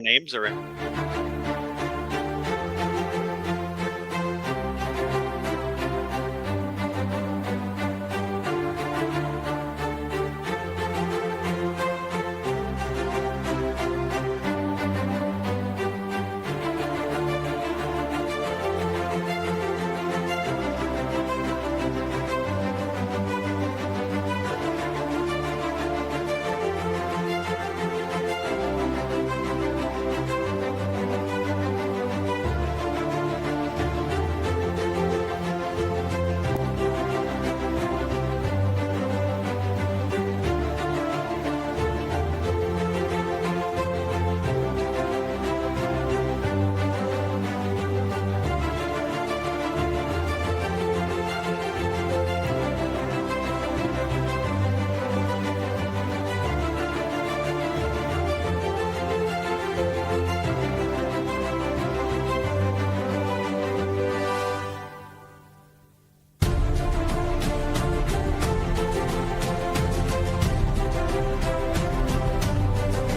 names are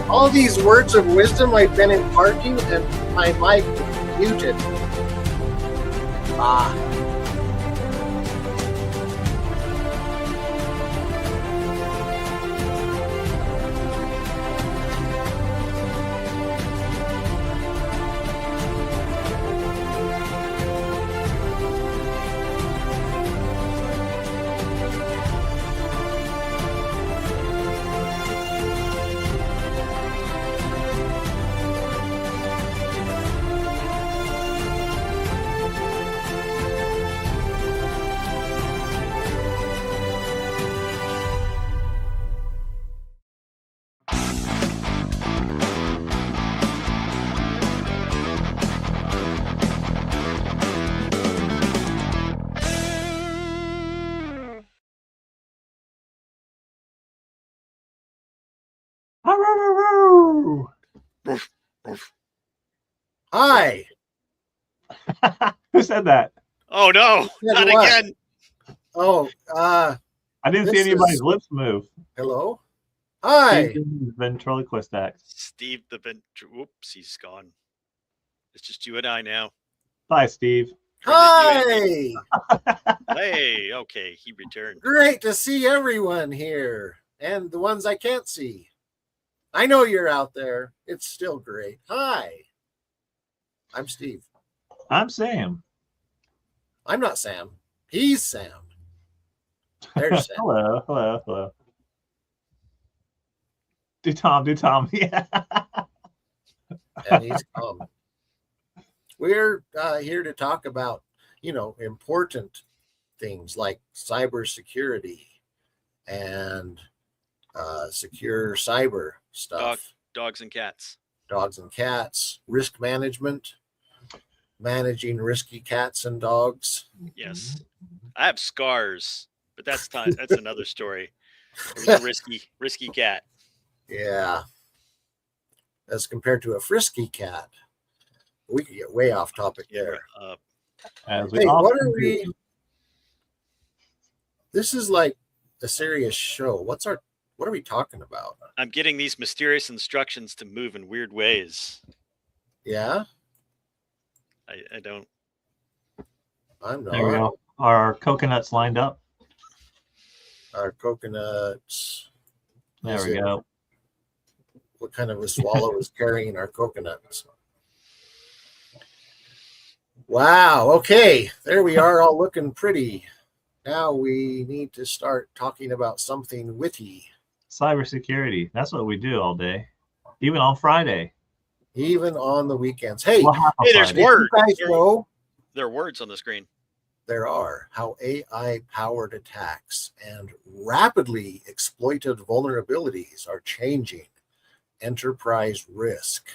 all these words of wisdom I've been imparting, and my mic muted. Hi. Who said that? Oh no, not what? again. Oh, I didn't see This anybody's is- lips move. hello. Hi. Steve ventriloquist act. Steve whoops, he's gone. It's just you and I now. Bye, Steve. Hi. Hey, okay, he returned. Great to see everyone here, and the ones I can't see. I know you're out there. It's still great. Hi. I'm Steve. I'm Sam. I'm not Sam. He's Sam. There's Sam. Hello. Do Tom. Yeah. And he's calm. We're here to talk about, important things like cybersecurity and secure cyber stuff. Dogs and cats. Dogs and cats, risk management, managing risky cats and dogs. Yes. I have scars, but that's another story. It was a risky cat. Yeah. As compared to a frisky cat. We could get way off topic there. As we Hey, often what are do. we? This is like a serious show. What are we talking about? I'm getting these mysterious instructions to move in weird ways. Yeah, I don't. I'm There we not. go. Are our coconuts lined up? Our coconuts. There Is we it- go. What kind of a swallow is carrying our coconuts? Wow. Okay. There we are, all looking pretty. Now we need to start talking about something witty, Cybersecurity. That's what we do all day. Even on Friday. even on the weekends. Hey, Well, half of Hey, there's Friday. did words. you guys know There are words on the screen. there are how AI-powered attacks and rapidly exploited vulnerabilities are changing enterprise risk?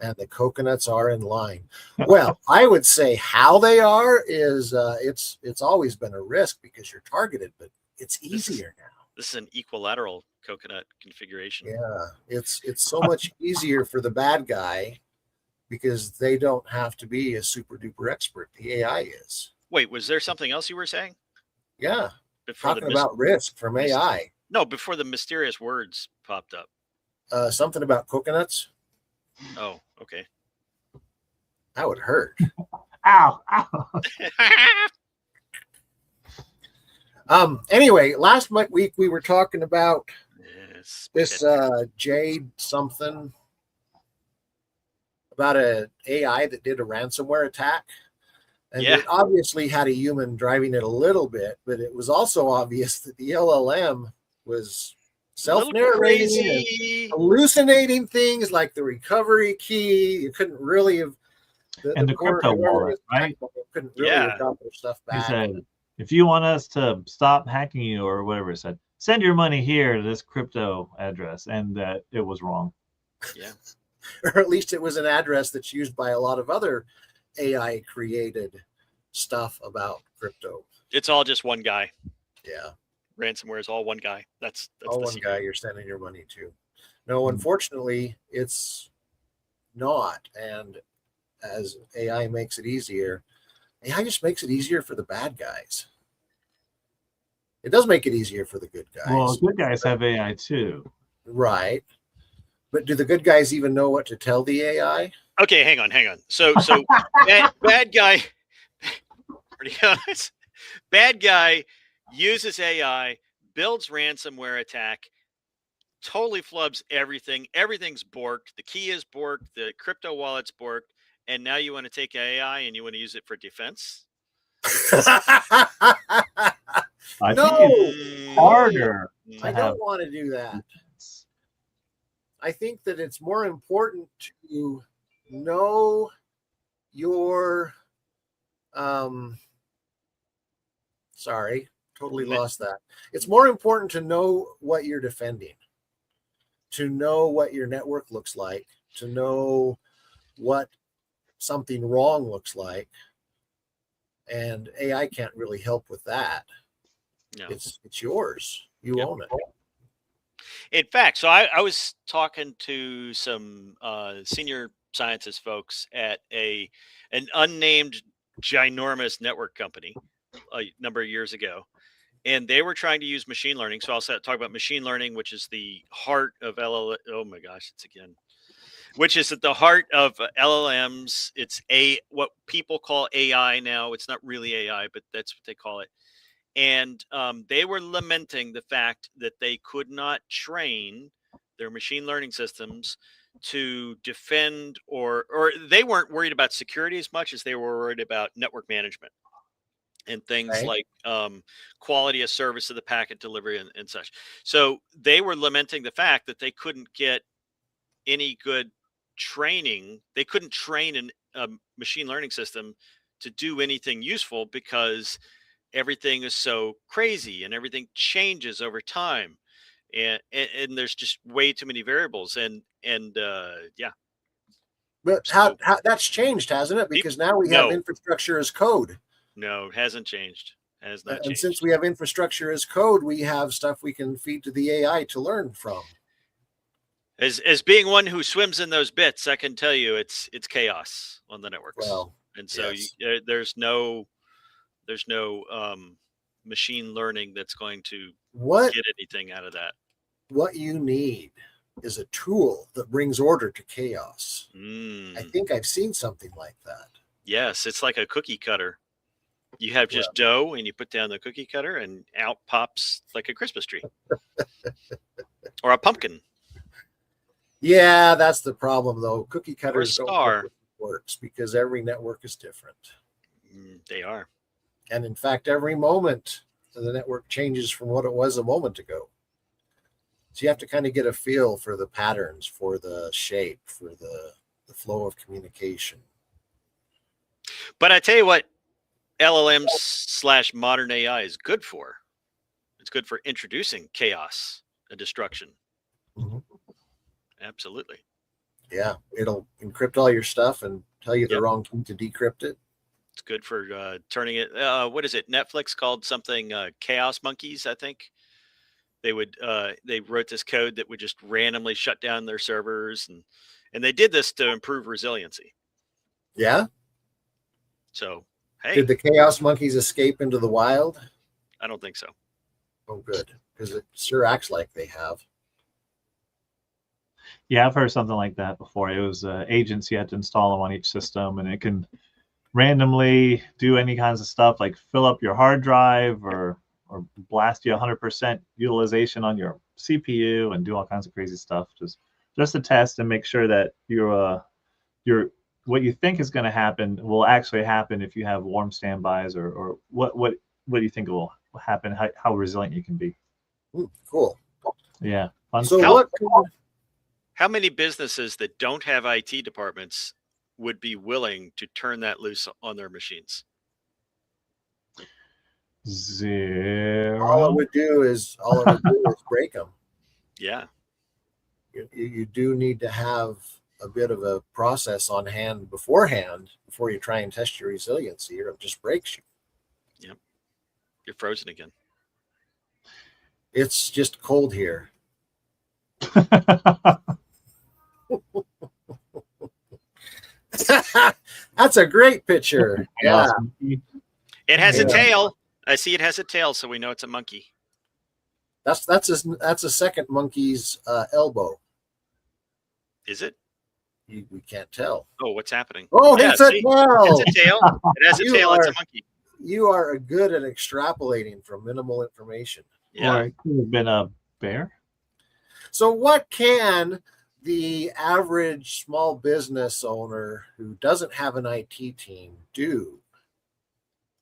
And the coconuts are in line. Well, I would say how they are is it's always been a risk because you're targeted, but it's easier now. This is an equilateral coconut configuration. Yeah, it's so much easier for the bad guy because they don't have to be a super duper expert. The AI is. Wait, was there something else you were saying? Yeah, Before talking about risk from AI. No, before the mysterious words popped up. Something about coconuts. Oh, okay. That would hurt. Ow, ow. Anyway, last week we were talking about Yes, this Jade something about a AI that did a ransomware attack. And Yeah. it obviously had a human driving it a little bit, but it was also obvious that the LLM was self-narrating and hallucinating things like the recovery key. You couldn't really have the crypto wallet, right? Couldn't really have got their stuff back. He said, if you want us to stop hacking you or whatever it said, send your money here to this crypto address, and that it was wrong. Yeah. Or at least it was an address that's used by a lot of other AI created stuff about crypto. It's all just one guy. Yeah. Ransomware is all one guy. That's all one guy you're sending your money to. No, unfortunately, it's not. And as AI makes it easier, AI just makes it easier for the bad guys. It does make it easier for the good guys. Well, good guys have AI too. Right. But do the good guys even know what to tell the AI? Okay, hang on. So bad guy, pretty honest, bad guy uses AI, builds ransomware attack, totally flubs everything. Everything's borked. The key is borked. The crypto wallet's borked. And now you want to take AI and you want to use it for defense? I think it's harder. I don't want to do that. I think that it's more important to know your sorry, totally lost that. It's more important to know what you're defending, to know what your network looks like, to know what something wrong looks like. And AI can't really help with that. No. It's yours. You own it. In fact, so I was talking to some senior scientist folks at an unnamed ginormous network company a number of years ago, and they were trying to use machine learning. So I'll talk about machine learning, which is the heart of which is at the heart of LLMs. It's what people call AI now. It's not really AI, but that's what they call it. And they were lamenting the fact that they could not train their machine learning systems to defend, or they weren't worried about security as much as they were worried about network management and things like quality of service of the packet delivery and such. So they were lamenting the fact that they couldn't get any good training. They couldn't train a machine learning system to do anything useful because everything is so crazy and everything changes over time, and there's just way too many variables, and yeah. But how that's changed, hasn't it? Because now we have infrastructure as code. No, it hasn't changed. It has not changed. And since we have infrastructure as code, we have stuff we can feed to the AI to learn from. As being one who swims in those bits, I can tell you it's chaos on the networks. Well, and so there's no machine learning that's going to get anything out of that. What you need is a tool that brings order to chaos. I think I've seen something like that. Yes, it's like a cookie cutter. You have just dough and you put down the cookie cutter and out pops like a Christmas tree or a pumpkin. Yeah, that's the problem though. Cookie cutters don't works because every network is different. They are. And in fact, every moment the network changes from what it was a moment ago. So you have to kind of get a feel for the patterns, for the shape, for the flow of communication. But I tell you what, LLMs / modern AI is good for. It's good for introducing chaos and destruction. Mm-hmm. Absolutely. Yeah, it'll encrypt all your stuff and tell you the wrong key to decrypt it. It's good for turning it. What is it? Netflix called something Chaos Monkeys, I think. They wrote this code that would just randomly shut down their servers, and they did this to improve resiliency. Yeah. So, hey. Did the Chaos Monkeys escape into the wild? I don't think so. Oh, good. Because it sure acts like they have. Yeah, I've heard something like that before. It was agents you had to install them on each system, and it can randomly do any kinds of stuff like fill up your hard drive or blast you 100% utilization on your CPU and do all kinds of crazy stuff just to test and make sure that your what you think is going to happen will actually happen if you have warm standbys or what do you think will happen, how resilient you can be. Cool. Yeah, fun So stuff. How many businesses that don't have IT departments would be willing to turn that loose on their machines? Zero. All it would do is break them. Yeah. You do need to have a bit of a process on hand beforehand before you try and test your resiliency, or it just breaks you. Yep. You're frozen again. It's just cold here. That's a great picture. Yeah. It has a tail. I see it has a tail, so we know it's a monkey. That's a second monkey's elbow. Is it? We can't tell. Oh, what's happening? Oh, yeah, it's a tail. It's a tail. It has a tail. It's a monkey. You are good at extrapolating from minimal information. Yeah. Or it could have been a bear. So what can the average small business owner who doesn't have an IT team do,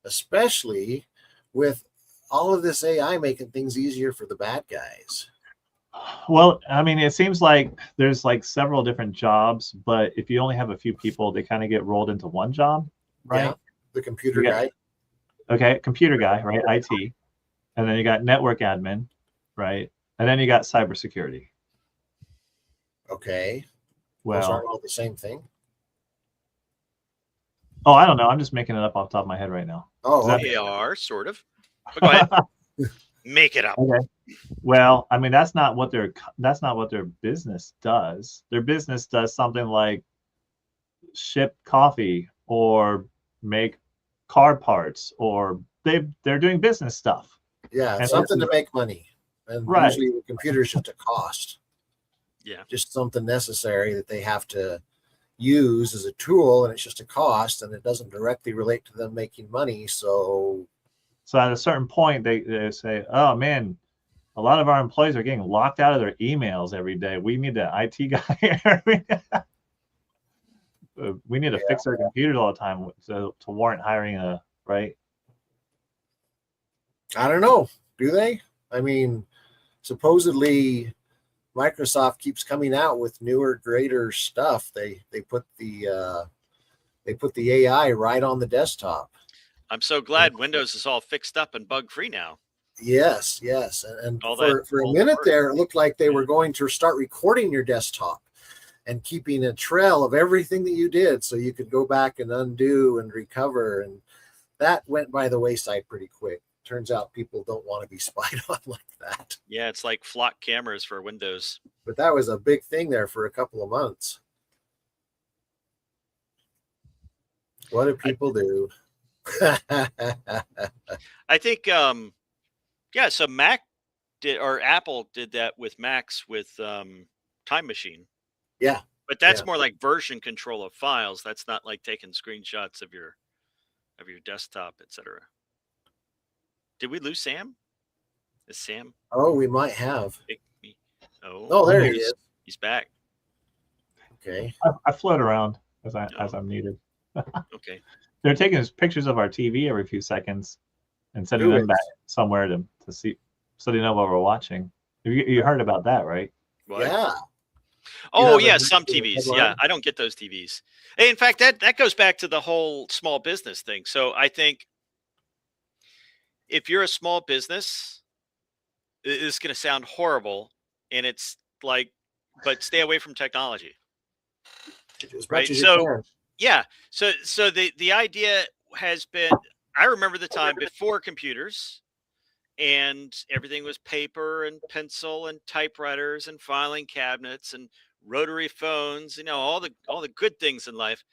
especially with all of this AI making things easier for the bad guys? Well, I mean, it seems like there's like several different jobs, but if you only have a few people, they kind of get rolled into one job, right? Yeah, the computer guy. Okay, computer guy, right? IT. And then you got network admin, right? And then you got cybersecurity. Okay. Well, those aren't all the same thing. Oh, I don't know. I'm just making it up off the top of my head right now. Oh, they are sort of. But go ahead. Make it up. Okay. Well, I mean, that's not what their business does. Their business does something like ship coffee or make car parts, or they're doing business stuff. Yeah, and something to make money. And usually the computer is just a cost. Yeah. Just something necessary that they have to use as a tool, and it's just a cost, and it doesn't directly relate to them making money. So at a certain point, they say, oh man, a lot of our employees are getting locked out of their emails every day. We need an IT guy here. We need to fix our computers all the time to warrant hiring right? I don't know. Do they? I mean, supposedly Microsoft keeps coming out with newer, greater stuff. They put the AI right on the desktop. I'm so glad Windows is all fixed up and bug free now. Yes. And for a minute there, it looked like they were going to start recording your desktop and keeping a trail of everything that you did so you could go back and undo and recover. And that went by the wayside pretty quick. Turns out people don't want to be spied on like that. Yeah, it's like flock cameras for Windows. But that was a big thing there for a couple of months. What do people do? I think, so Mac did, or Apple did that with Macs with Time Machine. Yeah. But that's more like version control of files. That's not like taking screenshots of your desktop, etc. Did we lose Sam? Is Sam? Oh, we might have. Oh, there he is. He's back. Okay. I float around as I'm needed. Okay. They're taking pictures of our TV every few seconds and sending them back somewhere to see, so they know what we're watching. You heard about that, right? What? Yeah. Oh, yeah, some TVs. Yeah, I don't get those TVs. In fact, that goes back to the whole small business thing. So I think if you're a small business, this is going to sound horrible, and it's like, but stay away from technology. Right. So, yeah. So the idea has been, I remember the time before computers and everything was paper and pencil and typewriters and filing cabinets and rotary phones, all the good things in life.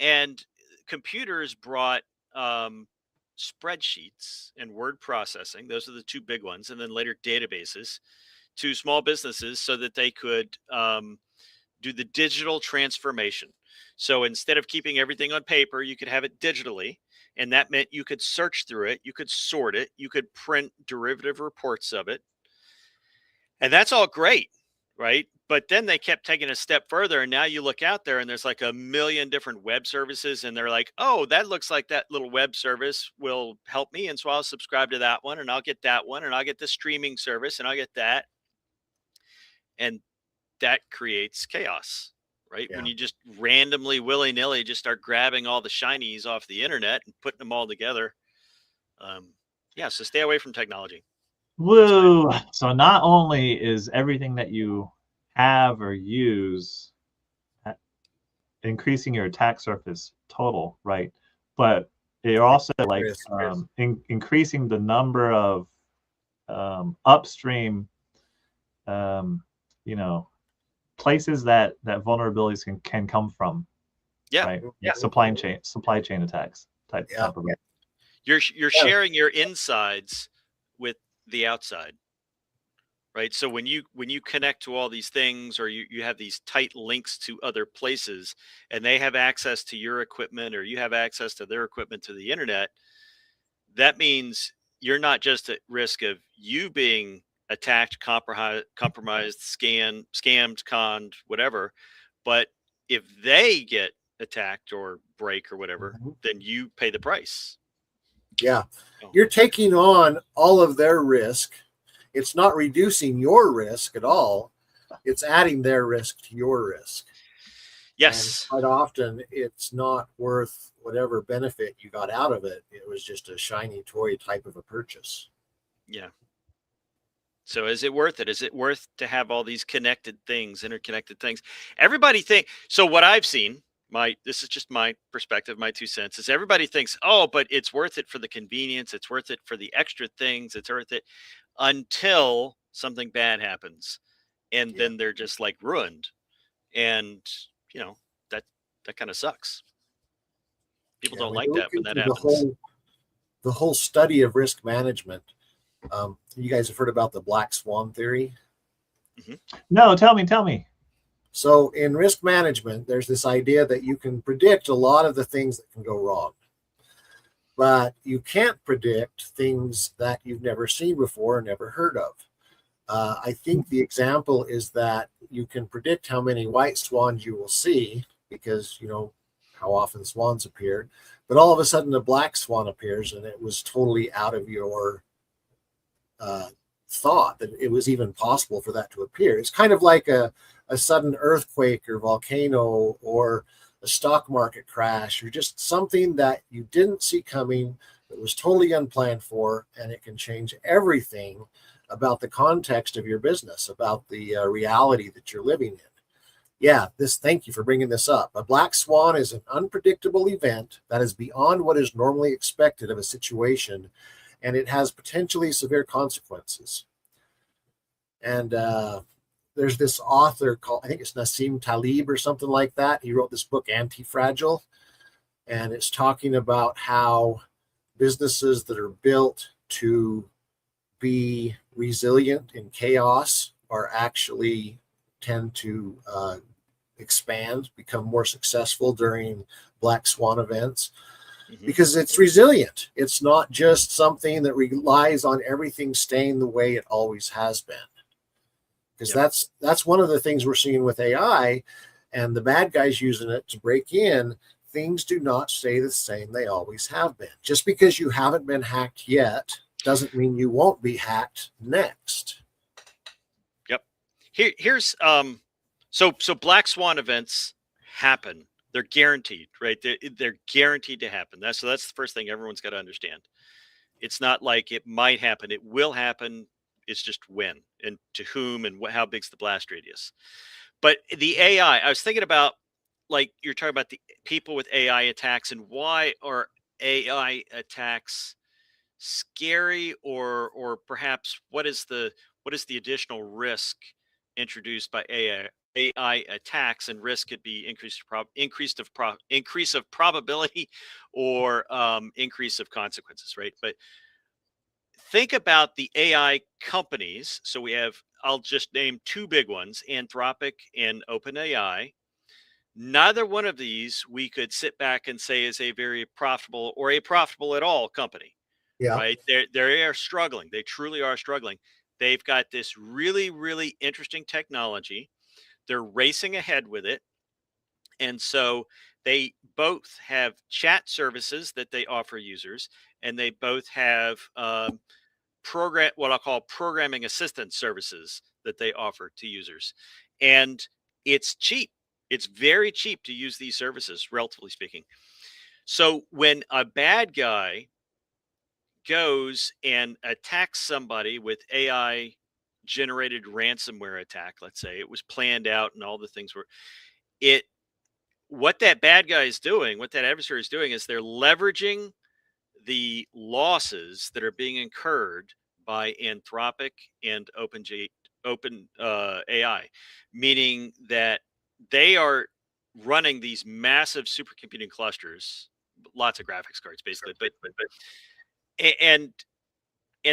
And computers brought spreadsheets and word processing. Those are the two big ones. And then later databases to small businesses so that they could do the digital transformation. So instead of keeping everything on paper, you could have it digitally. And that meant you could search through it, you could sort it, you could print derivative reports of it. And that's all great, right? But then they kept taking a step further. And now you look out there and there's like a million different web services. And they're like, oh, that looks like that little web service will help me. And so I'll subscribe to that one and I'll get that one and I'll get the streaming service and I'll get that. And that creates chaos, right? Yeah. When you just randomly, willy-nilly just start grabbing all the shinies off the internet and putting them all together. Yeah, so stay away from technology. Woo! So not only is everything that you have or use increasing your attack surface total, right? But you're also like increasing the number of upstream, you know, places that vulnerabilities can come from. Yeah. Right. Yeah. Supply chain attacks type of event. You're sharing your insides with the outside, right? So when you connect to all these things, or you have these tight links to other places, and they have access to your equipment, or you have access to their equipment to the internet, that means you're not just at risk of you being attacked, compromised, scammed, conned, whatever, but if they get attacked or break or whatever, then you pay the price. Yeah. You're taking on all of their risk. It's not reducing your risk at all. It's adding their risk to your risk. Yes. And quite often it's not worth whatever benefit you got out of it. It was just a shiny toy type of a purchase. Yeah. So is it worth it? Is it worth to have all these connected things, interconnected things? Everybody so what I've seen, this is just my perspective, my 2 cents, is everybody thinks, oh, but it's worth it for the convenience. It's worth it for the extra things. It's worth it until something bad happens. And then they're just like ruined. And, that kind of sucks. People don't like that when that happens. The whole study of risk management. You guys have heard about the black swan theory? Mm-hmm. No, tell me. So in risk management, there's this idea that you can predict a lot of the things that can go wrong, but you can't predict things that you've never seen before or never heard of. I think the example is that you can predict how many white swans you will see because, how often swans appear, but all of a sudden a black swan appears and it was totally out of your thought that it was even possible for that to appear. It's kind of like a sudden earthquake or volcano or a stock market crash or just something that you didn't see coming that was totally unplanned for, and it can change everything about the context of your business, about the reality that you're living in. Thank you for bringing this up. A black swan is an unpredictable event that is beyond what is normally expected of a situation, and it has potentially severe consequences. And there's this author called, I think it's Nassim Taleb or something like that. He wrote this book, Anti-Fragile, and it's talking about how businesses that are built to be resilient in chaos are actually tend to expand, become more successful during black swan events. Because it's resilient. It's not just something that relies on everything staying the way it always has been. Because that's one of the things we're seeing with AI and the bad guys using it to break in. Things do not stay the same they always have been. Just because you haven't been hacked yet doesn't mean you won't be hacked next. Yep. Here's so black swan events happen. They're guaranteed, right? They're guaranteed to happen. That's the first thing everyone's got to understand. It's not like it might happen. It will happen. It's just when and to whom and how big's the blast radius. But the AI, I was thinking about, like you're talking about the people with AI attacks, and why are AI attacks scary, or perhaps what is the additional risk introduced by AI attacks? And risk could be increase of probability or increase of consequences, right? But think about the AI companies. So we have, I'll just name two big ones, Anthropic and OpenAI. Neither one of these we could sit back and say is a very profitable or a profitable at all company, Yeah. right? They are struggling. They truly are struggling. They've got this really, really interesting technology. They're racing ahead with it. And so they both have chat services that they offer users, and they both have what I'll call programming assistance services that they offer to users. And it's cheap. It's very cheap to use these services, relatively speaking. So when a bad guy goes and attacks somebody with AI generated ransomware attack, let's say it was planned out and all the things were, it what that bad guy is doing, what that adversary is doing, is they're leveraging the losses that are being incurred by Anthropic and Open AI, meaning that they are running these massive supercomputing clusters, lots of graphics cards, basically, and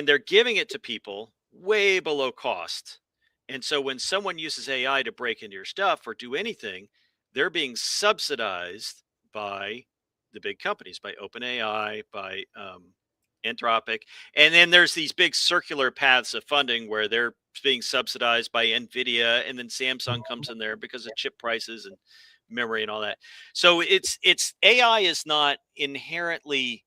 they're giving it to people way below cost. And so when someone uses AI to break into your stuff or do anything, they're being subsidized by the big companies, by OpenAI, by Anthropic. And then there's these big circular paths of funding where they're being subsidized by NVIDIA, and then Samsung comes in there because of chip prices and memory and all that. So it's AI is not inherently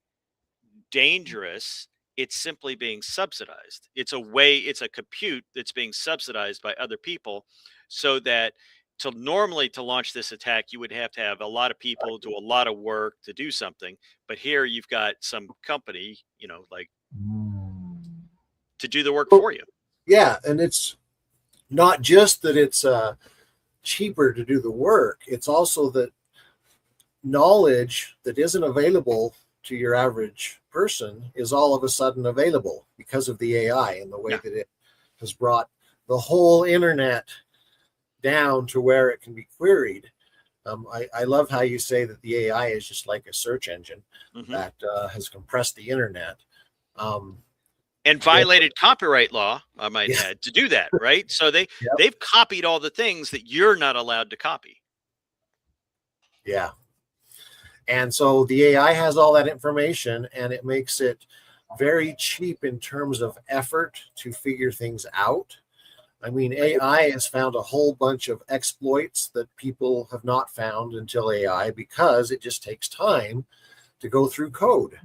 dangerous. It's simply being subsidized. It's a compute that's being subsidized by other people, so that to launch this attack, you would have to have a lot of people do a lot of work to do something. But here you've got some company, like to do the work for you. Yeah. And it's not just that it's cheaper to do the work. It's also that knowledge that isn't available to your average person is all of a sudden available because of the AI and the way that it has brought the whole internet down to where it can be queried. I love how you say that the AI is just like a search engine that has compressed the internet. And violated copyright law, I might add, to do that, right? So they've copied all the things that you're not allowed to copy. Yeah. And so the AI has all that information, and it makes it very cheap in terms of effort to figure things out. I mean, AI has found a whole bunch of exploits that people have not found until AI, because it just takes time to go through code.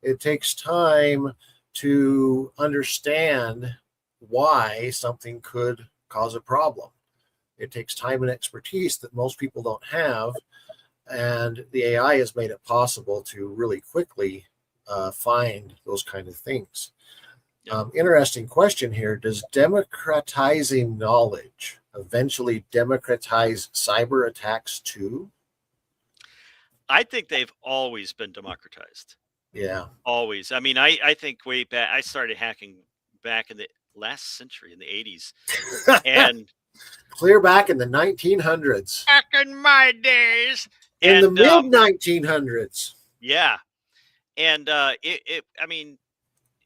It takes time to understand why something could cause a problem. It takes time and expertise that most people don't have. And the AI has made it possible to really quickly find those kind of things. Interesting question here. Does democratizing knowledge eventually democratize cyber attacks too? I think they've always been democratized. Yeah. Always. I mean, I think way back, I started hacking back in the last century, in the 80s. And clear back in the 1900s. Back in my days. In the mid 1900s. Yeah. And I mean,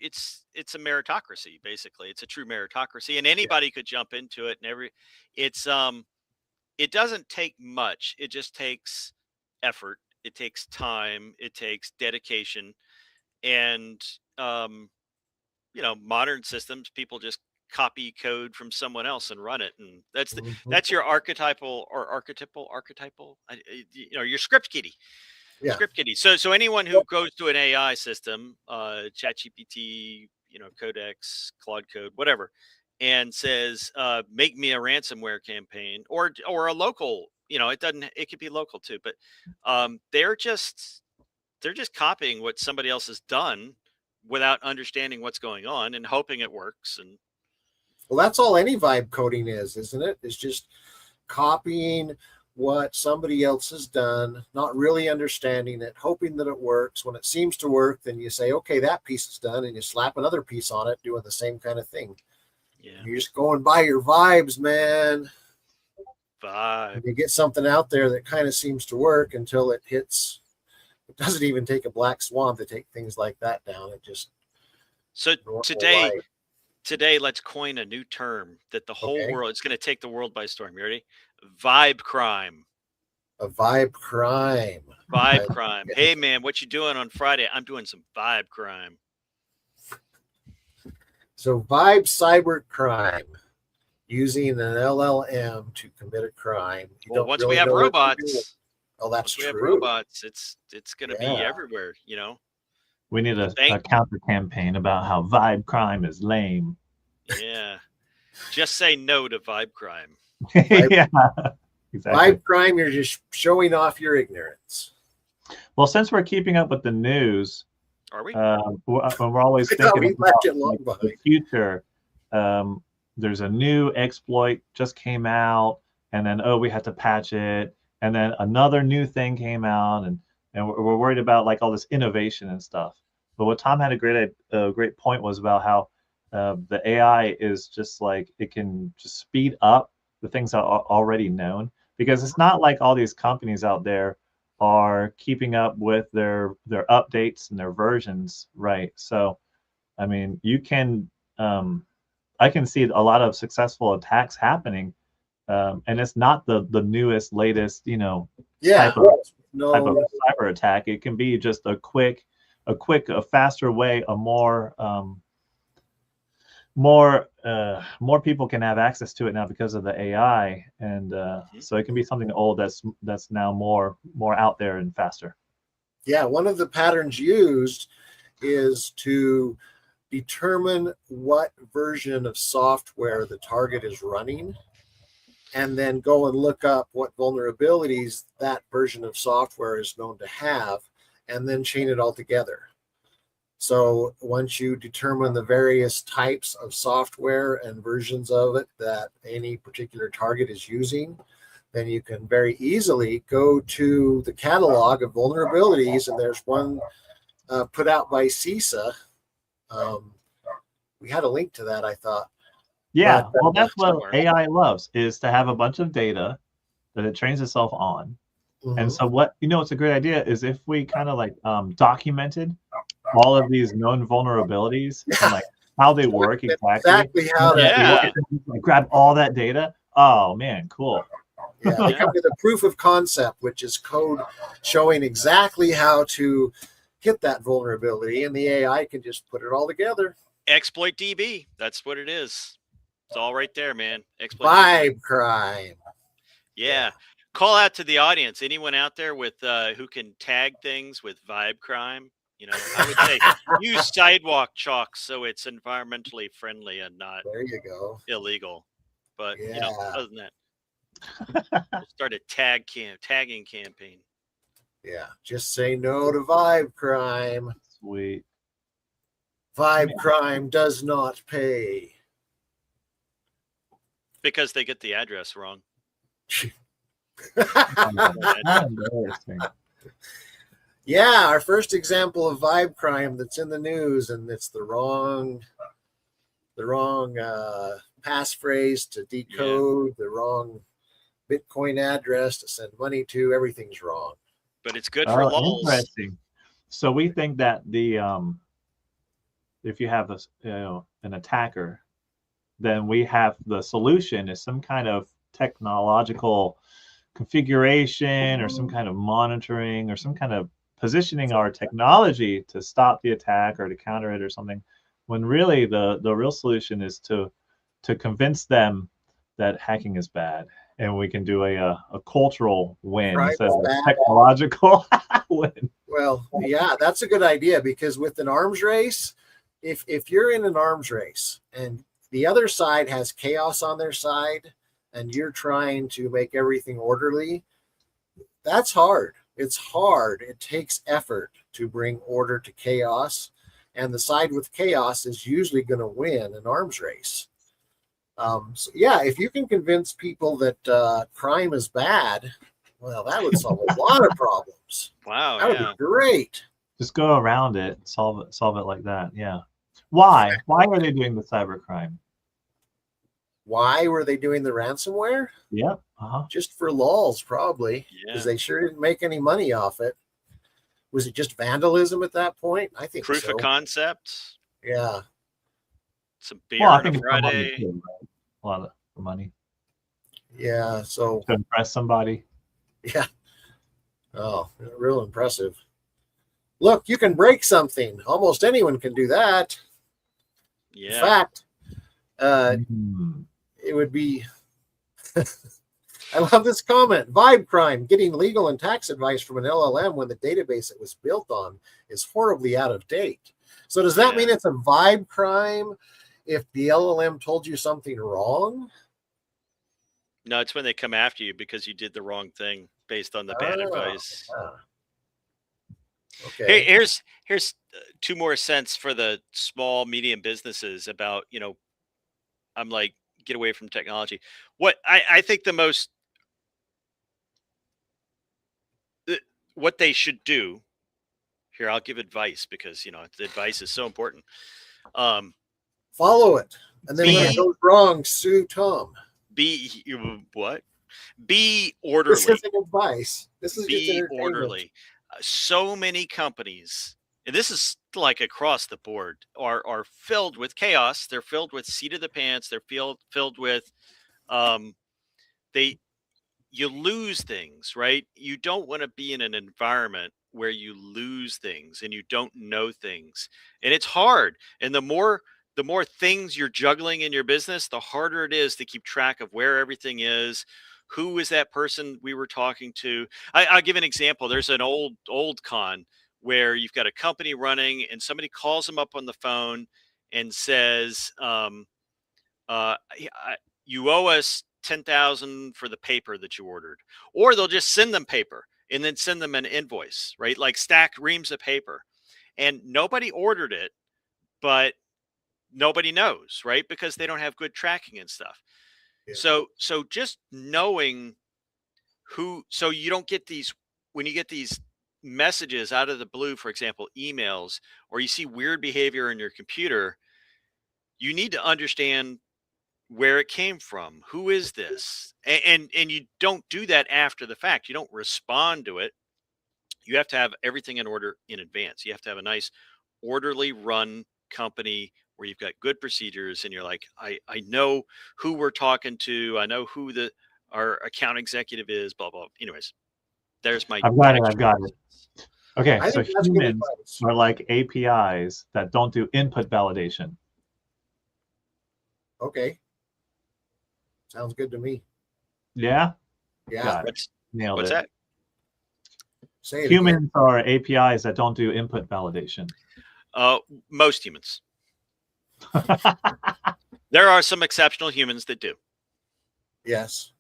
it's a meritocracy, basically. It's a true meritocracy, and anybody could jump into it, and it doesn't take much. It just takes effort. It takes time. It takes dedication. And modern systems, people just copy code from someone else and run it, and that's your archetypal, your script kiddie. Script kiddie. So anyone who goes to an AI system, ChatGPT, Codex, Claude Code, whatever, and says, make me a ransomware campaign, or a local, it could be local too, but they're just copying what somebody else has done without understanding what's going on and hoping it works. And well, that's all any vibe coding is, isn't it? It's just copying what somebody else has done, not really understanding it, hoping that it works. When it seems to work, then you say, okay, that piece is done, and you slap another piece on it doing the same kind of thing. Yeah. You're just going by your vibes, man. You get something out there that kind of seems to work until it hits. It doesn't even take a black swan to take things like that down. It just So normal today, life. today, let's coin a new term that the whole Okay. world, it's going to take the world by storm. You ready? Vibe crime. A vibe crime. Vibe crime. Hey man, what you doing on Friday? I'm doing some vibe crime. So vibe cyber crime, using an LLM to commit a crime. You Well, don't once really we have know what you're doing. robots, Oh, that's once we have true. robots, it's going to be Yeah. everywhere. You know. We need The a counter campaign about how vibe crime is lame. Yeah. Just say no to vibe crime. Yeah, exactly. Vibe crime, you're just showing off your ignorance. Well, since we're keeping up with the news, Are we? we're always I thought thinking we about left it long like, the behind. future. There's a new exploit just came out, and then we had to patch it, and then another new thing came out, and we're worried about like all this innovation and stuff. But what Tom had a great point was about how the AI is just like it can just speed up the things that are already known, because it's not like all these companies out there are keeping up with their updates and their versions, right? So, I mean, you can I can see a lot of successful attacks happening, and it's not the newest, latest, Yeah. type of No. cyber attack. It can be just a faster way, a more people can have access to it now because of the AI, and so it can be something old that's now more out there and faster. Yeah. One of the patterns used is to determine what version of software the target is running, and then go and look up what vulnerabilities that version of software is known to have, and then chain it all together. So once you determine the various types of software and versions of it that any particular target is using, then you can very easily go to the catalog of vulnerabilities, and there's one put out by CISA. We had a link to that, I thought. Yeah, But, well, that's what somewhere. AI loves, is to have a bunch of data that it trains itself on. And so what's a great idea is if we kind of like documented all of these known vulnerabilities and like how they work exactly how to Yeah. like, grab all that data. Oh man, cool. Yeah, they come with a proof of concept, which is code showing exactly how to hit that vulnerability, and the AI can just put it all together. Exploit DB. That's what it is. It's all right there, man. Exploit Vibe crime. Yeah. Call out to the audience. Anyone out there with who can tag things with vibe crime? I would say use sidewalk chalk so it's environmentally friendly and not There you go. illegal. But Yeah. other than that, we'll start a tagging campaign. Yeah, just say no to vibe crime. Sweet. Vibe crime does not pay. Because they get the address wrong. Embarrassing. Yeah, our first example of vibe crime that's in the news, and it's the wrong passphrase to decode, the wrong Bitcoin address to send money to. Everything's wrong. But it's good for lulz. Interesting. So we think that if you have an attacker, then we have the solution is some kind of technological configuration or some kind of monitoring or some kind of positioning our technology to stop the attack or to counter it or something, when really the real solution is to convince them that hacking is bad, and we can do a cultural win instead of a technological win. Well, yeah, that's a good idea, because with an arms race, if you're in an arms race and the other side has chaos on their side and you're trying to make everything orderly, that's hard. It's hard. It takes effort to bring order to chaos, and the side with chaos is usually going to win an arms race. So yeah, if you can convince people that crime is bad, well, that would solve a lot of problems. Wow, that would be great. Just go around it, solve it like that. Yeah. Why are they doing the cybercrime? Why were they doing the ransomware? Yep. Just for lulz, probably, because they sure didn't make any money off it. Was it just vandalism at that point? I think proof of concept. Yeah. Some beer Well, I on think a it's for money Friday. too, right? A lot of for money Yeah. So, to impress somebody. yeah. Oh, real impressive. Look, you can break something. Almost anyone can do that. In Yeah. fact, Mm. it would be. I love this comment. Vibe crime. Getting legal and tax advice from an LLM when the database it was built on is horribly out of date. So does that mean it's a vibe crime if the LLM told you something wrong? No, it's when they come after you because you did the wrong thing based on the bad advice. Yeah. Okay. Here's 2 more cents for the small medium businesses about, I'm like, get away from technology. What I think the most what they should do here, I'll give advice because the advice is so important. Follow it, and then when it goes wrong, sue Tom. Be This orderly. isn't advice. This is just Be entertainment. orderly. So many companies, and this is like across the board, are filled with chaos. They're filled with seat of the pants. They're filled with you lose things, right? You don't want to be in an environment where you lose things and you don't know things. And it's hard. And the more things you're juggling in your business, the harder it is to keep track of where everything is. Who is that person we were talking to? I'll give an example. There's an old con where you've got a company running and somebody calls them up on the phone and says, you owe us 10,000 for the paper that you ordered, or they'll just send them paper and then send them an invoice, right? Like stack reams of paper, and nobody ordered it, but nobody knows, right? Because they don't have good tracking and stuff. Yeah. So just knowing so you don't get when you get these messages out of the blue, for example, emails, or you see weird behavior in your computer, you need to understand where it came from. Who is this? And you don't do that after the fact. You don't respond to it. You have to have everything in order in advance. You have to have a nice orderly run company where you've got good procedures and you're like, I know who we're talking to. I know who our account executive is, blah, blah. Anyways, there's my I've got it. Okay, I so think that's good humans advice. are like APIs that don't do input validation. Okay. Sounds good to me. Yeah? Yeah. Got it. Nailed What's it. that? Say it Humans are APIs that don't do input validation. Most humans. There are some exceptional humans that do. Yes.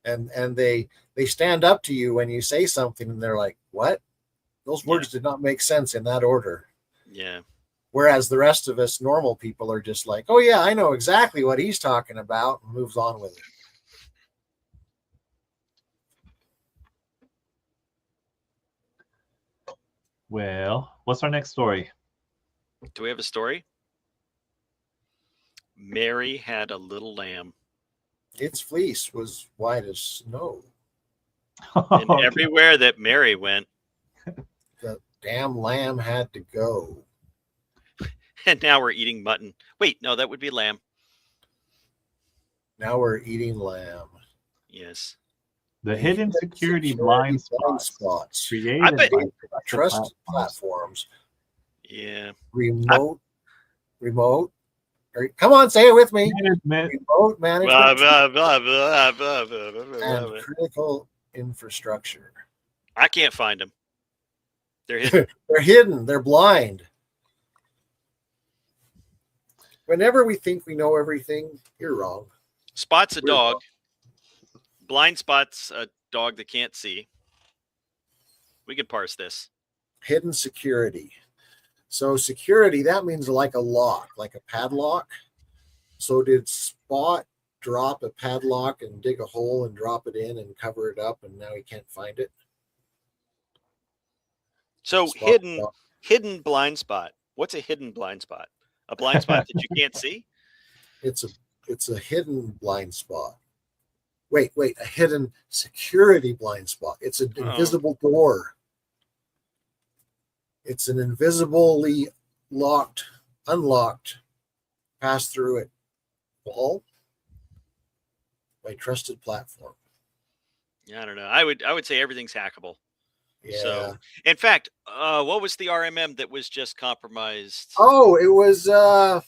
And they stand up to you when you say something and they're like, what? Those words did not make sense in that order. Yeah. Whereas the rest of us normal people are just like, oh yeah, I know exactly what he's talking about, and moves on with it. Well, what's our next story? Do we have a story? Mary had a little lamb. Its fleece was white as snow. And everywhere that Mary went, the damn lamb had to go. And now we're eating mutton. Wait, no, that would be lamb. Now we're eating lamb. Yes. The hidden security blind spots created by trust platforms. Yeah. Remote. Come on, say it with me. Remote management and critical infrastructure. I can't find them. They're hidden. They're hidden. They're blind. Whenever we think we know everything, you're wrong. Spot's a dog. Blind Spot's a dog that can't see. We could parse this. Hidden security. So security, that means like a lock, like a padlock. So did Spot drop a padlock and dig a hole and drop it in and cover it up, and now he can't find it? So hidden blind spot. What's a hidden blind spot? A blind spot that you can't see? It's a hidden blind spot. Wait, a hidden security blind spot. It's an invisible door. It's an invisibly locked unlocked pass-through it all by trusted platform. Yeah, I don't know. I would say everything's hackable. Yeah. So, in fact, what was the RMM that was just compromised? Oh, it was. I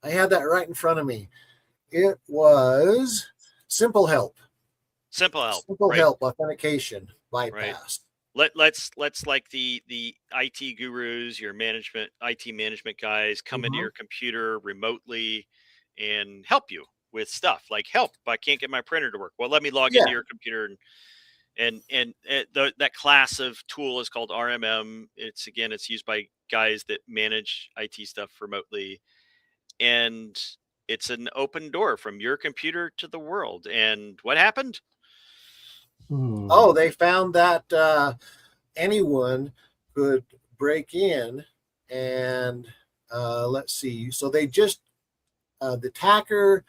had that right in front of me. It was Simple Help. Simple Help. Simple right? Help authentication bypass. Let's like the IT gurus, your IT management guys come into Mhm. your computer remotely and help you with stuff like, help, I can't get my printer to work. Well, let me log Yeah. into your computer that class of tool is called RMM. It's used by guys that manage IT stuff remotely, and it's an open door from your computer to the world. And what happened? Oh, they found that anyone could break in and let's see. So they just the attacker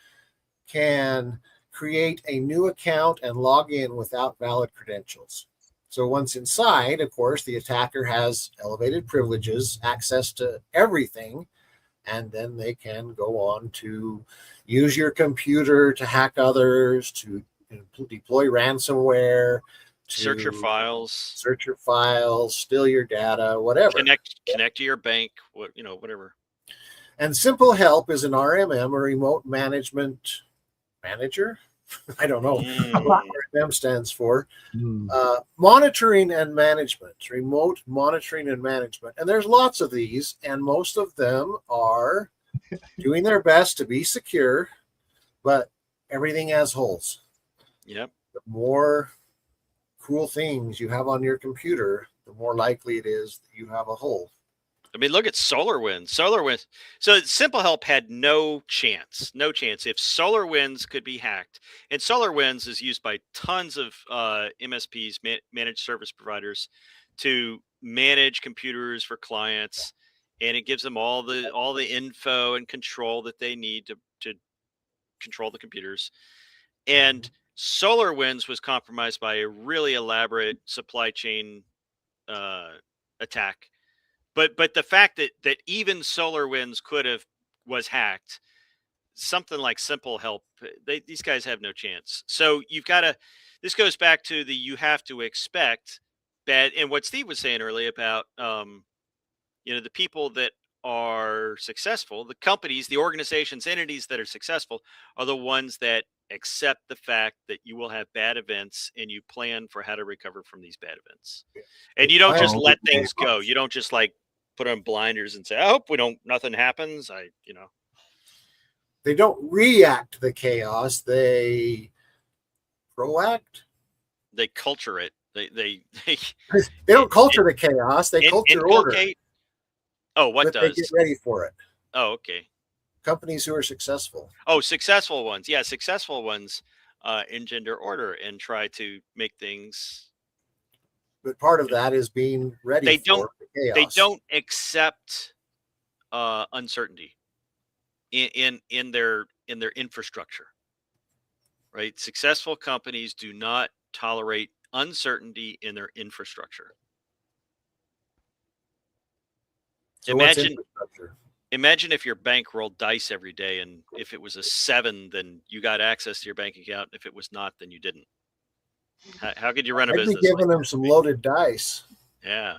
can create a new account and log in without valid credentials. So once inside, of course, the attacker has elevated privileges, access to everything, and then they can go on to use your computer to hack others, to deploy ransomware, Search your files, steal your data, whatever. connect to your bank, whatever. And Simple Help is an RMM, a remote management manager. I don't know what RMM stands for. Monitoring and management, remote monitoring and management. And there's lots of these, and most of them are doing their best to be secure, but everything has holes. Yep. The more cool things you have on your computer, the more likely it is that you have a hole. I mean, look at SolarWinds. So Simple Help had no chance. If SolarWinds could be hacked, and SolarWinds is used by tons of MSPs, managed service providers, to manage computers for clients, and it gives them all the info and control that they need to control the computers. And SolarWinds was compromised by a really elaborate supply chain attack. But the fact that even SolarWinds was hacked, something like Simple Help, these guys have no chance. So this goes back to you have to expect bad, and what Steve was saying earlier about the people that are successful, the companies, the organizations, entities that are successful are the ones that accept the fact that you will have bad events, and you plan for how to recover from these bad events. And you don't just let things go. You don't just like put on blinders and say, I hope nothing happens. They don't react to the chaos. They proact. They culture it. They don't culture the chaos. They culture order. Oh, what does? They get ready for it. Oh, okay. Companies who are successful. Oh, successful ones. Yeah, successful ones engender order and try to make things. But part of that is being ready for the chaos. They don't accept uncertainty in their infrastructure. Right? Successful companies do not tolerate uncertainty in their infrastructure. So imagine if your bank rolled dice every day, and if it was a 7, then you got access to your bank account. If it was not, then you didn't. How could you run a business? I'd be giving them some loaded dice. Yeah.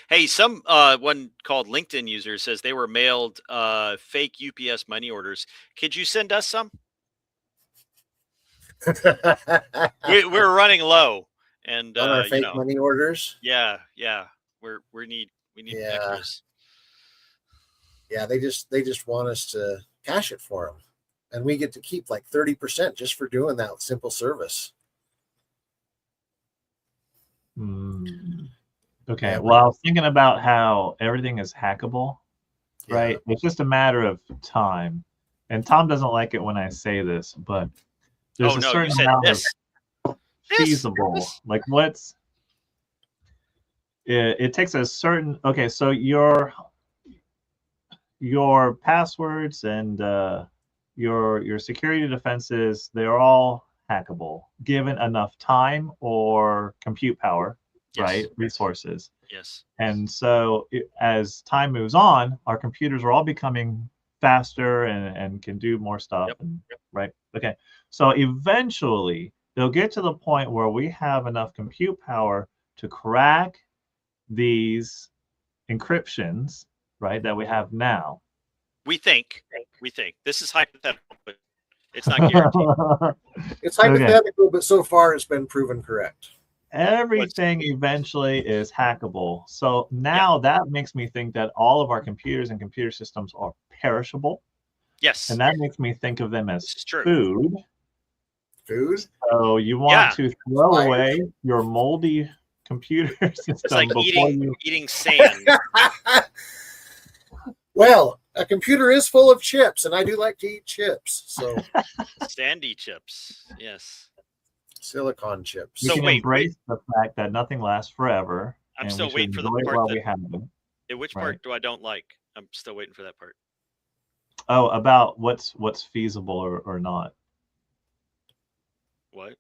Hey, one called LinkedIn user says they were mailed fake UPS money orders. Could you send us some? We're running low, and on our fake money orders. Yeah. We need extras. Yeah, they just want us to cash it for them, and we get to keep like 30% just for doing that simple service. Okay. Yeah, well, I was thinking about how everything is hackable, right? Yeah. It's just a matter of time. And Tom doesn't like it when I say this, but there's a certain amount of feasible. Like what's it takes a certain so your passwords and your security defenses, they're all hackable given enough time or compute power. right? Resources. Yes. And so as time moves on, our computers are all becoming faster and can do more stuff. Yep. And, right? Okay. So eventually they'll get to the point where we have enough compute power to crack these encryptions, right, that we have now. We think this is hypothetical, but it's not guaranteed. It's hypothetical, but so far it's been proven correct. Everything eventually is hackable. So now that makes me think that all of our computers and computer systems are perishable. Yes. And that makes me think of them as Food? So you want to throw away your moldy computer system. It's like eating sand. Well, a computer is full of chips, and I do like to eat chips. So sandy chips, yes. Silicon chips. You can embrace the fact that nothing lasts forever. I'm still waiting for the part while we have them. Which part do I don't like? I'm still waiting for that part. Oh, about what's feasible or not. What?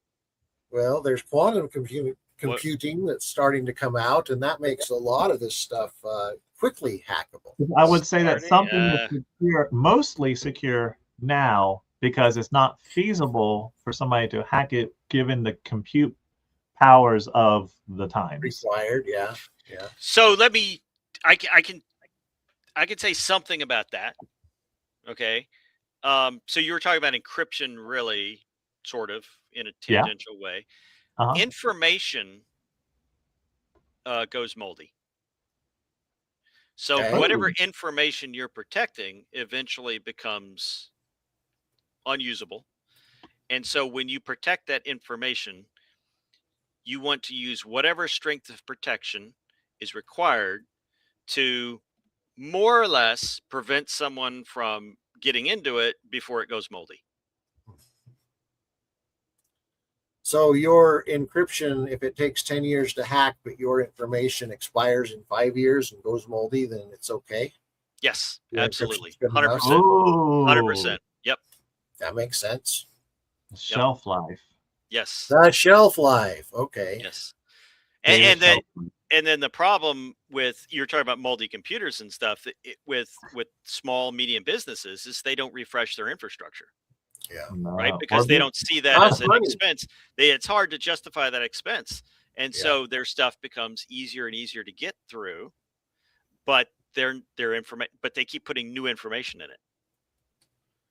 Well, there's quantum computing that's starting to come out, and that makes a lot of this stuff quickly hackable. I would say that something is secure, mostly secure now, because it's not feasible for somebody to hack it given the compute powers of the times. Required, yeah. So I can say something about that. Okay. So you were talking about encryption, really, sort of in a tangential way. Information goes moldy. So whatever information you're protecting eventually becomes unusable. And so when you protect that information, you want to use whatever strength of protection is required to more or less prevent someone from getting into it before it goes moldy. So your encryption, if it takes 10 years to hack, but your information expires in 5 years and goes moldy, then it's okay? Yes, absolutely. 100%. 100%. Yep. That makes sense. Shelf life. Yes. The shelf life. Okay. Yes. And then the problem with, you're talking about moldy computers and stuff, with small, medium businesses is they don't refresh their infrastructure. Yeah. Right. Because they don't see that as an expense. It's hard to justify that expense. And so their stuff becomes easier and easier to get through, but their information, but they keep putting new information in it.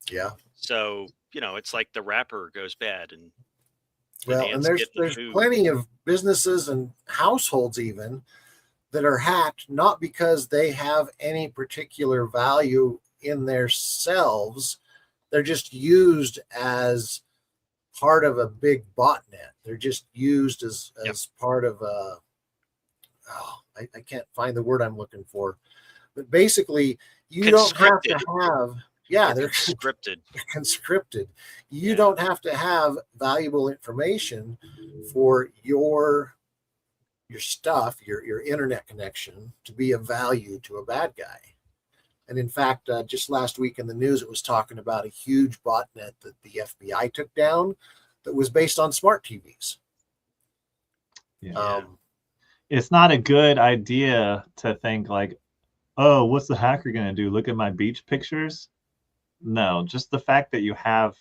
Yeah. So, it's like the wrapper goes bad and and there's plenty of businesses and households even that are hacked, not because they have any particular value in themselves. They're just used as part of a big botnet. They're just used as part of a, I can't find the word I'm looking for, but basically you don't have to have, they're conscripted. You don't have to have valuable information for your stuff, your internet connection to be of value to a bad guy. And in fact, just last week in the news, it was talking about a huge botnet that the FBI took down that was based on smart TVs. Yeah. It's not a good idea to think like, oh, what's the hacker going to do? Look at my beach pictures? No, just the fact that you have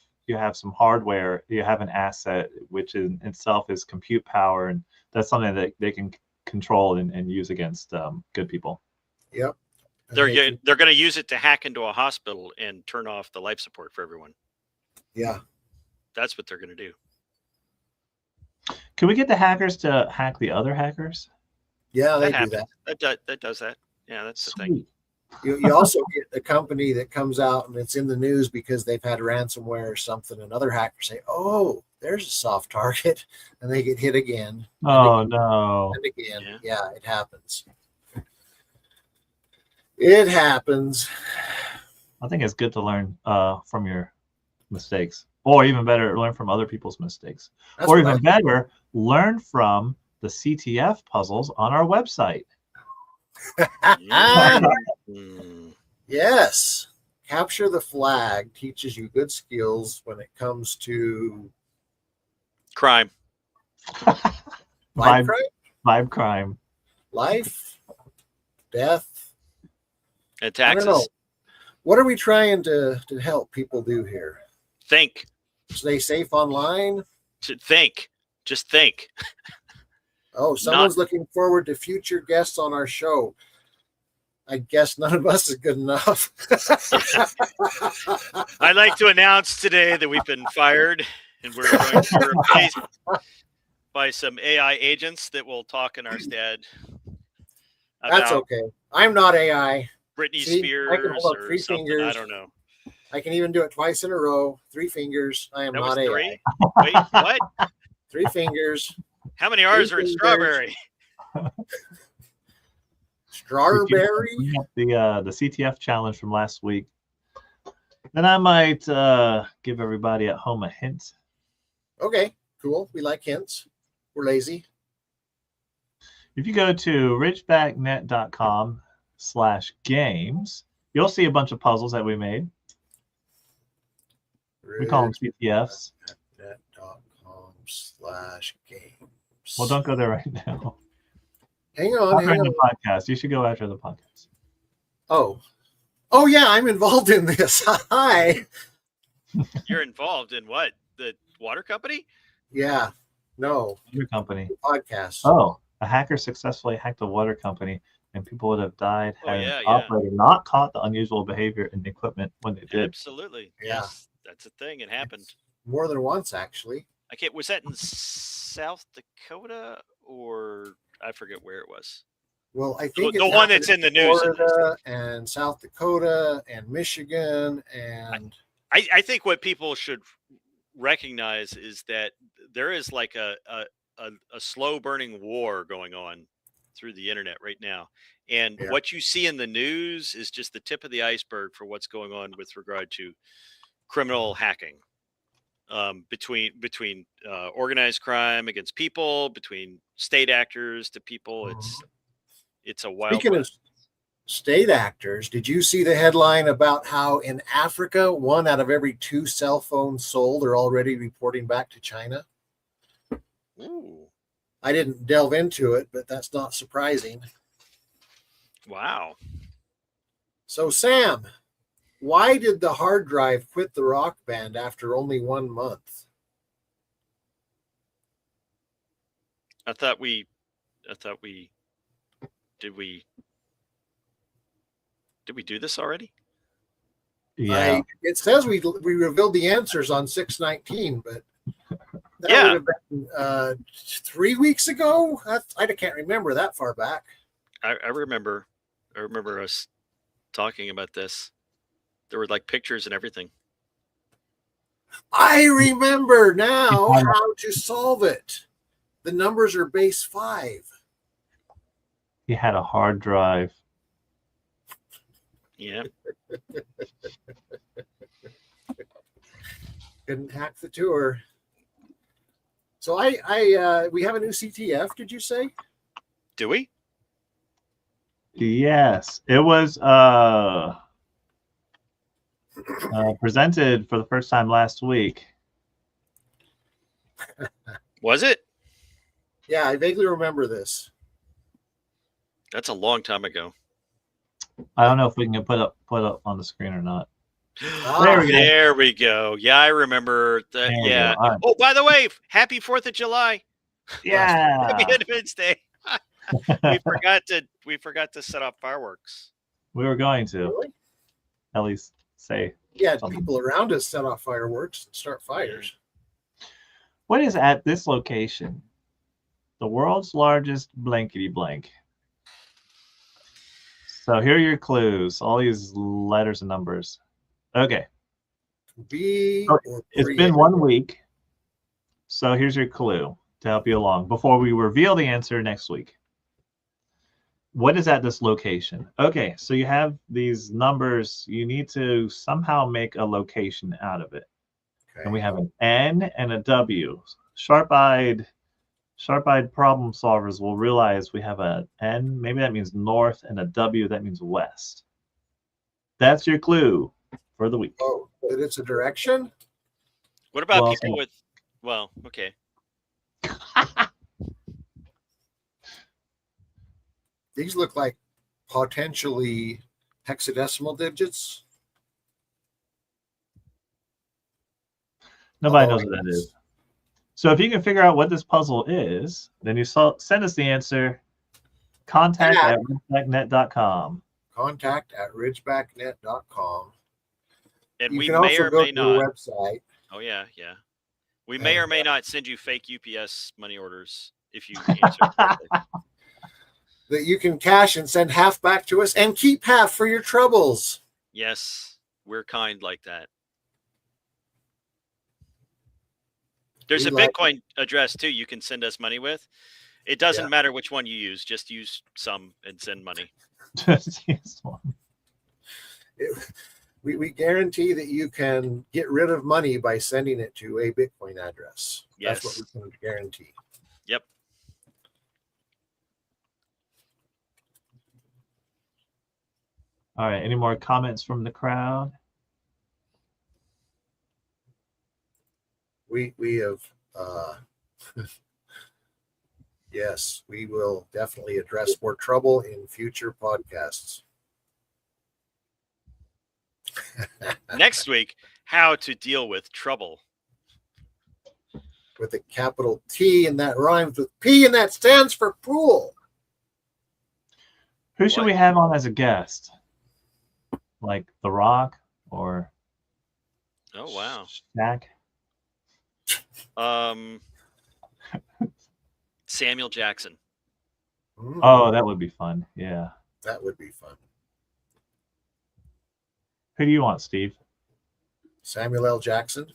some hardware, you have an asset, which in itself is compute power, and that's something that they can control and use against good people. Yep. They're going to use it to hack into a hospital and turn off the life support for everyone. Yeah. That's what they're going to do. Can we get the hackers to hack the other hackers? Yeah, they do that. That does that. Yeah, that's the thing. You also get a company that comes out and it's in the news because they've had ransomware or something, and other hackers say, oh, there's a soft target, and they get hit again. Oh, no. And again. Yeah, it happens. It happens. I think it's good to learn from your mistakes, or even better, learn from other people's mistakes, or even better, learn from the CTF puzzles on our website. Yes. Capture the Flag teaches you good skills when it comes to crime. Crime? Vibe crime. Life, death, And I don't know. taxes. What are we trying to help people do here? Think. Stay safe online? To think. Just think. Oh, someone's looking forward to future guests on our show. I guess none of us is good enough. I'd like to announce today that we've been fired and we're going to be replaced by some AI agents that will talk in our stead. That's okay. I'm not AI. Britney See, I can Spears hold up or 3 something. fingers. I don't know. I can even do it twice in a row. 3 fingers. I am That not was AI. 3? Wait, what? 3 fingers. How many R's are in fingers. strawberry? Strawberry. The CTF challenge from last week. Then I might give everybody at home a hint. Okay, cool. We like hints. We're lazy. If you go to ridgebacknet.com/games, you'll see a bunch of puzzles that we made. We call them CTFs. Net.com/games. Well, don't go there right now. Hang on. After the podcast. You should go after the podcast. Oh, yeah, I'm involved in this. Hi. You're involved in what? The water company? Yeah. No. Your company. Podcast. Oh, a hacker successfully hacked a water company, and people would have died had yeah, an operator not caught the unusual behavior in the equipment when they did. Absolutely. Yeah. Yes, that's a thing. It happened. More than once, actually. Was that in South Dakota or I forget where it was? Well, I think the one that's in the news. Florida and South Dakota and Michigan and I think what people should recognize is that there is like a slow burning war going on through the internet right now. And what you see in the news is just the tip of the iceberg for what's going on with regard to criminal hacking. Between organized crime against people, between state actors to people, it's a wild. Speaking of state actors, did you see the headline about how in Africa 1 out of every 2 cell phones sold are already reporting back to China? Ooh. I didn't delve into it, but that's not surprising. Wow. So Sam, why did the hard drive quit the rock band after only 1 month? I thought we did we do this already? Yeah. It says we revealed the answers on 6/19, but that would have been 3 weeks ago. I can't remember that far back. I remember us talking about this. There were like pictures and everything. I remember now how to solve it. The numbers are base 5. He had a hard drive. Yeah. Couldn't hack the tour. So we have a new CTF, did you say? Do we? Yes. It was presented for the first time last week. Was it? Yeah, I vaguely remember this. That's a long time ago. I don't know if we can put up on the screen or not. There we go. Yeah, I remember that. Yeah. Right. Oh, by the way, happy 4th of July. Yeah. Happy Independence Day. we forgot to set off fireworks. We were going to. Really? At least say. Yeah, people around us set off fireworks and start fires. What is at this location? The world's largest blankety blank. So here are your clues. All these letters and numbers. Okay. It's been 1 week. So here's your clue to help you along before we reveal the answer next week. What is at this location? Okay, so you have these numbers. You need to somehow make a location out of it. Okay. And we have an N and a W. Sharp-eyed problem solvers will realize we have an N, maybe that means north, and a W, that means west. That's your clue for the week. Oh, but it's a direction? What about people with, well, okay. These look like potentially hexadecimal digits. Nobody Oh, knows what that is. So if you can figure out what this puzzle is, then you send us the answer. Contact@ridgebacknet.com. Contact@ridgebacknet.com. And You we can may also or go may to the not. website. Oh yeah, yeah. We may or And, may not send you fake UPS money orders if you answer correctly. that you can cash and send half back to us and keep half for your troubles. Yes, we're kind like that. There's a Bitcoin address too you can send us money with. It doesn't matter which one you use. Just use some and send money. Just use one. We guarantee that you can get rid of money by sending it to a Bitcoin address. Yes. That's what we're going to guarantee. Yep. All right. Any more comments from the crowd? We have, yes, we will definitely address more trouble in future podcasts. Next week, how to deal with trouble. With a capital T, and that rhymes with P, and that stands for pool. Who should we have on as a guest? Like The Rock or Oh wow. Shaq? Samuel Jackson. Oh, that would be fun. Yeah. That would be fun. Who do you want, Steve? Samuel L. Jackson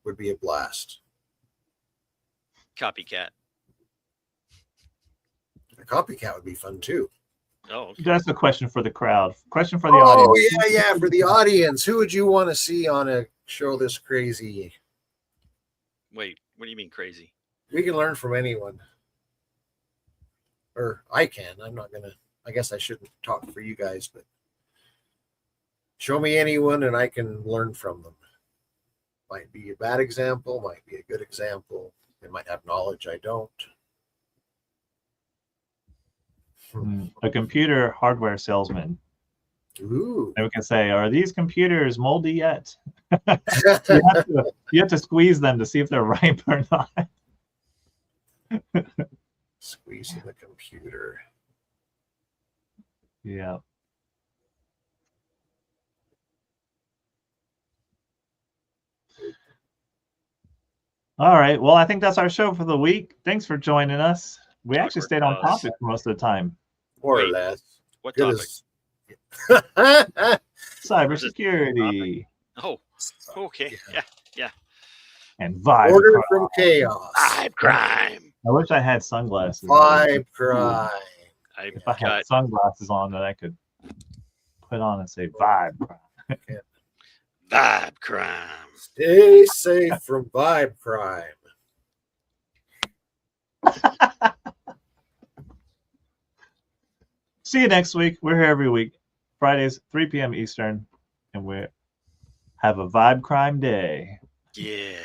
would be a blast. Copycat. A copycat would be fun too. Oh, okay. That's a question for the crowd. Question for the audience. Oh, yeah. For the audience, who would you want to see on a show this crazy? Wait, what do you mean crazy? We can learn from anyone. Or I can. I'm not going to, I guess I shouldn't talk for you guys, but show me anyone and I can learn from them. Might be a bad example, might be a good example. They might have knowledge I don't. A computer hardware salesman. Ooh. And we can say, are these computers moldy yet? you have to squeeze them to see if they're ripe or not. Squeezing the computer. Yeah. All right. Well, I think that's our show for the week. Thanks for joining us. We actually stayed on topic for most of the time. More or less. What Good topic? Cybersecurity. Oh, okay. Yeah. And vibe Order crime. from chaos. Vibe crime. I wish I had sunglasses. Vibe crime. If I had sunglasses on that I could put on and say vibe crime. Vibe crime. Stay safe from vibe crime. See you next week. We're here every week, Fridays, 3 p.m. Eastern, and we have a vibe crime day. Yeah.